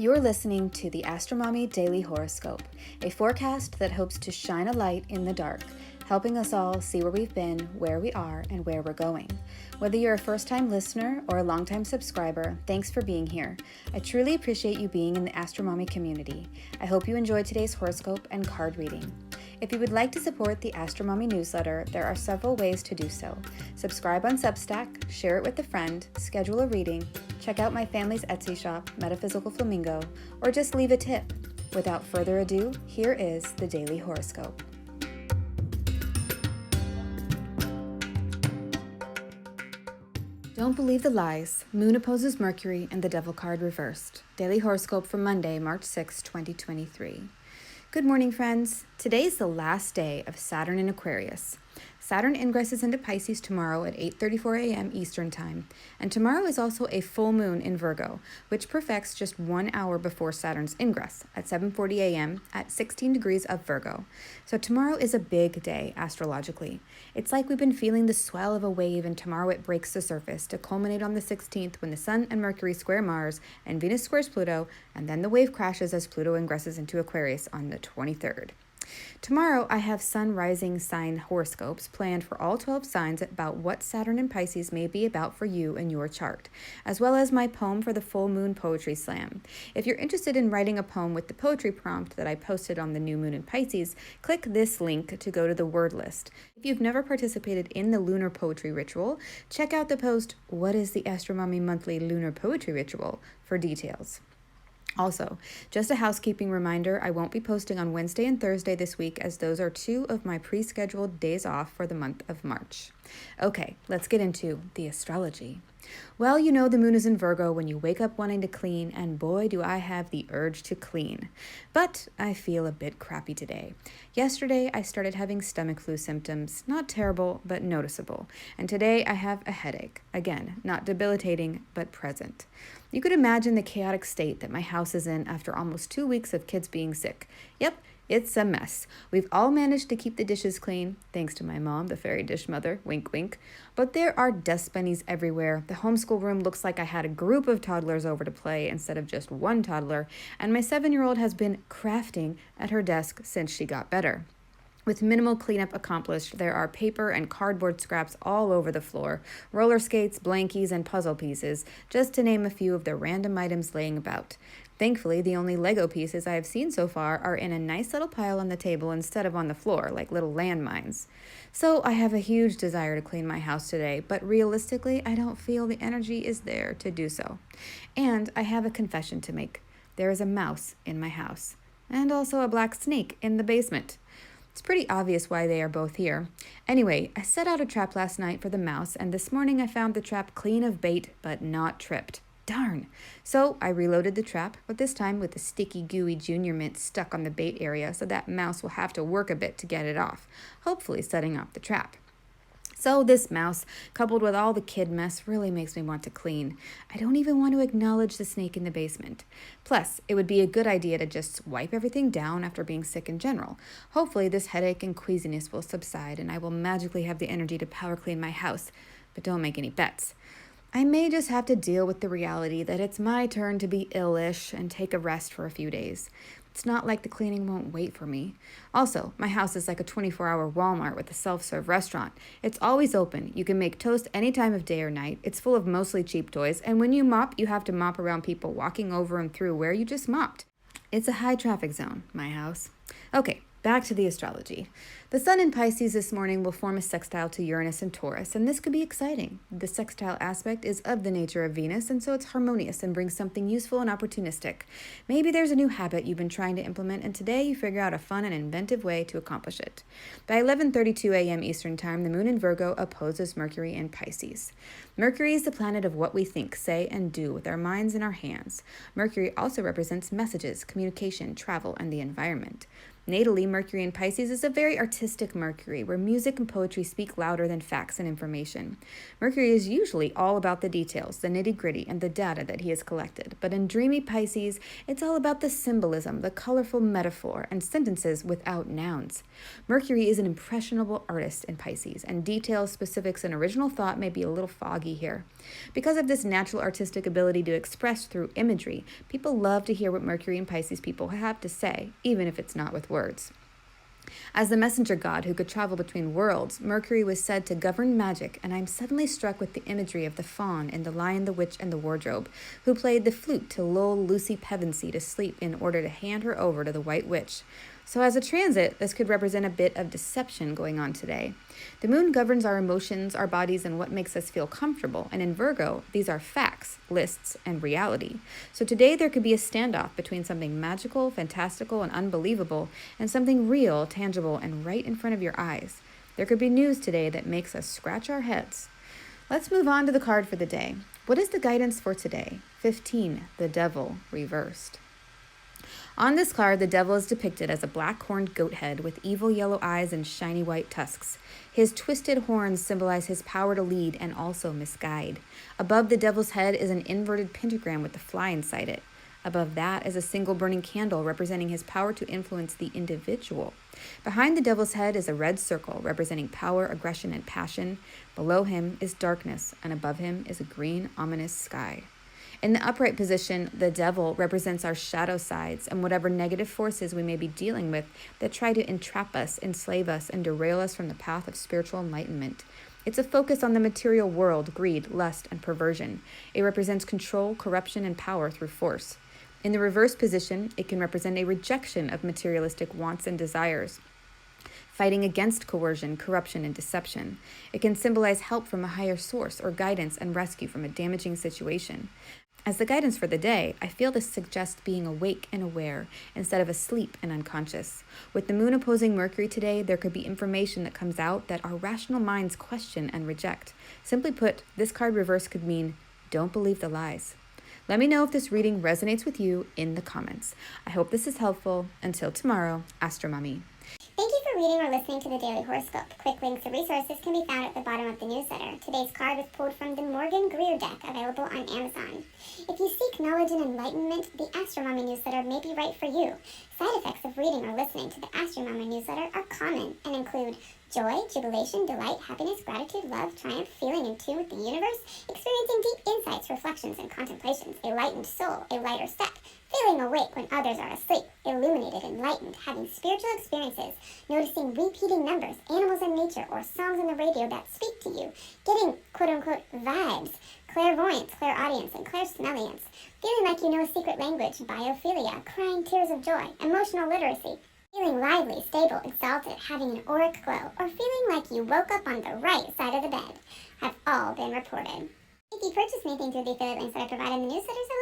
You're listening to the AstroMommy Daily Horoscope, a forecast that hopes to shine a light in the dark, helping us all see where we've been, where we are, and where we're going. Whether you're a first-time listener or a long-time subscriber, thanks for being here. I truly appreciate you being in the AstroMommy community. I hope you enjoyed today's horoscope and card reading. If you would like to support the AstroMommy Newsletter, there are several ways to do so. Subscribe on Substack, share it with a friend, schedule a reading, check out my family's Etsy shop, Metaphysical Flamingo, or just leave a tip. Without further ado, here is the Daily Horoscope. Don't believe the lies. Moon opposes Mercury and the Devil card reversed. Daily Horoscope for Monday, March 6, 2023. Good morning, friends. Today is the last day of Saturn in Aquarius. Saturn ingresses into Pisces tomorrow at 8:34 a.m. Eastern Time, and tomorrow is also a full moon in Virgo, which perfects just 1 hour before Saturn's ingress at 7:40 a.m. at 16 degrees of Virgo. So tomorrow is a big day astrologically. It's like we've been feeling the swell of a wave, and tomorrow it breaks the surface to culminate on the 16th when the Sun and Mercury square Mars and Venus squares Pluto, and then the wave crashes as Pluto ingresses into Aquarius on the 23rd. Tomorrow, I have sun rising sign horoscopes planned for all 12 signs about what Saturn in Pisces may be about for you in your chart, as well as my poem for the full moon poetry slam. If you're interested in writing a poem with the poetry prompt that I posted on the new moon in Pisces, click this link to go to the word list. If you've never participated in the lunar poetry ritual, check out the post, "What is the AstroMommy Monthly Lunar Poetry Ritual?" for details. Also, just a housekeeping reminder, I won't be posting on Wednesday and Thursday this week, as those are two of my pre-scheduled days off for the month of March. Okay, let's get into the astrology. Well, you know the moon is in Virgo when you wake up wanting to clean, and boy do I have the urge to clean. But I feel a bit crappy today. Yesterday I started having stomach flu symptoms, not terrible, but noticeable. And today I have a headache. Again, not debilitating, but present. You could imagine the chaotic state that my house is in after almost 2 weeks of kids being sick. Yep, it's a mess. We've all managed to keep the dishes clean, thanks to my mom, the fairy dish mother, wink wink. But there are dust bunnies everywhere. The homeschool room looks like I had a group of toddlers over to play instead of just one toddler, and my 7-year-old has been crafting at her desk since she got better. With minimal cleanup accomplished, there are paper and cardboard scraps all over the floor, roller skates, blankies, and puzzle pieces, just to name a few of the random items laying about. Thankfully, the only Lego pieces I have seen so far are in a nice little pile on the table instead of on the floor, like little landmines. So I have a huge desire to clean my house today, but realistically, I don't feel the energy is there to do so. And I have a confession to make. There is a mouse in my house, and also a black snake in the basement. It's pretty obvious why they are both here. Anyway, I set out a trap last night for the mouse, and this morning I found the trap clean of bait, but not tripped. Darn! So I reloaded the trap, but this time with the sticky, gooey junior mint stuck on the bait area, so that mouse will have to work a bit to get it off, hopefully setting off the trap. So this mouse, coupled with all the kid mess, really makes me want to clean. I don't even want to acknowledge the snake in the basement. Plus, it would be a good idea to just wipe everything down after being sick in general. Hopefully this headache and queasiness will subside, and I will magically have the energy to power clean my house. But don't make any bets. I may just have to deal with the reality that it's my turn to be ill-ish and take a rest for a few days. It's not like the cleaning won't wait for me. Also, my house is like a 24-hour Walmart with a self-serve restaurant. It's always open. You can make toast any time of day or night. It's full of mostly cheap toys, and when you mop, you have to mop around people walking over and through where you just mopped. It's a high traffic zone, my house. Okay, back to the astrology. The Sun in Pisces this morning will form a sextile to Uranus and Taurus, and this could be exciting. The sextile aspect is of the nature of Venus, and so it's harmonious and brings something useful and opportunistic. Maybe there's a new habit you've been trying to implement, and today you figure out a fun and inventive way to accomplish it. By 11:32 a.m. Eastern Time, the moon in Virgo opposes Mercury in Pisces. Mercury is the planet of what we think, say, and do with our minds and our hands. Mercury also represents messages, communication, travel, and the environment. Natally, Mercury in Pisces is a very artistic Mercury, where music and poetry speak louder than facts and information. Mercury is usually all about the details, the nitty-gritty, and the data that he has collected. But in dreamy Pisces, it's all about the symbolism, the colorful metaphor, and sentences without nouns. Mercury is an impressionable artist in Pisces, and details, specifics, and original thought may be a little foggy here. Because of this natural artistic ability to express through imagery, people love to hear what Mercury and Pisces people have to say, even if it's not with words. As the messenger god who could travel between worlds, Mercury was said to govern magic, and I'm suddenly struck with the imagery of the faun in The Lion, the Witch, and the Wardrobe, who played the flute to lull Lucy Pevensey to sleep in order to hand her over to the White Witch. So as a transit, this could represent a bit of deception going on today. The moon governs our emotions, our bodies, and what makes us feel comfortable. And in Virgo, these are facts, lists, and reality. So today there could be a standoff between something magical, fantastical, and unbelievable, and something real, tangible, and right in front of your eyes. There could be news today that makes us scratch our heads. Let's move on to the card for the day. What is the guidance for today? 15, the Devil, reversed. On this card, the devil is depicted as a black-horned goat head with evil yellow eyes and shiny white tusks. His twisted horns symbolize his power to lead and also misguide. Above the devil's head is an inverted pentagram with a fly inside it. Above that is a single burning candle representing his power to influence the individual. Behind the devil's head is a red circle representing power, aggression, and passion. Below him is darkness, and above him is a green, ominous sky. In the upright position, the devil represents our shadow sides and whatever negative forces we may be dealing with that try to entrap us, enslave us, and derail us from the path of spiritual enlightenment. It's a focus on the material world, greed, lust, and perversion. It represents control, corruption, and power through force. In the reverse position, it can represent a rejection of materialistic wants and desires, fighting against coercion, corruption, and deception. It can symbolize help from a higher source or guidance and rescue from a damaging situation. As the guidance for the day, I feel this suggests being awake and aware instead of asleep and unconscious. With the moon opposing Mercury today, there could be information that comes out that our rational minds question and reject. Simply put, this card reverse could mean, don't believe the lies. Let me know if this reading resonates with you in the comments. I hope this is helpful. Until tomorrow, AstroMommy. Thank you for reading or listening to the Daily Horoscope. Quick links to resources can be found at the bottom of the newsletter. Today's card was pulled from the Morgan-Greer Deck, available on Amazon. If you seek knowledge and enlightenment, the AstroMommy Newsletter may be right for you. Side effects of reading or listening to the AstroMommy Newsletter are common and include joy, jubilation, delight, happiness, gratitude, love, triumph, feeling in tune with the universe, experiencing deep insights, reflections, and contemplations, a lightened soul, a lighter step, feeling awake when others are asleep, illuminated, enlightened, having spiritual experiences, noticing repeating numbers, animals in nature, or songs on the radio that speak to you, getting quote-unquote vibes, clairvoyance, clairaudience, and clairsmelliance, feeling like you know a secret language, biophilia, crying tears of joy, emotional literacy, feeling lively, stable, exalted, having an auric glow, or feeling like you woke up on the right side of the bed, have all been reported. If you purchase anything through the affiliate links that I provide in the newsletters, I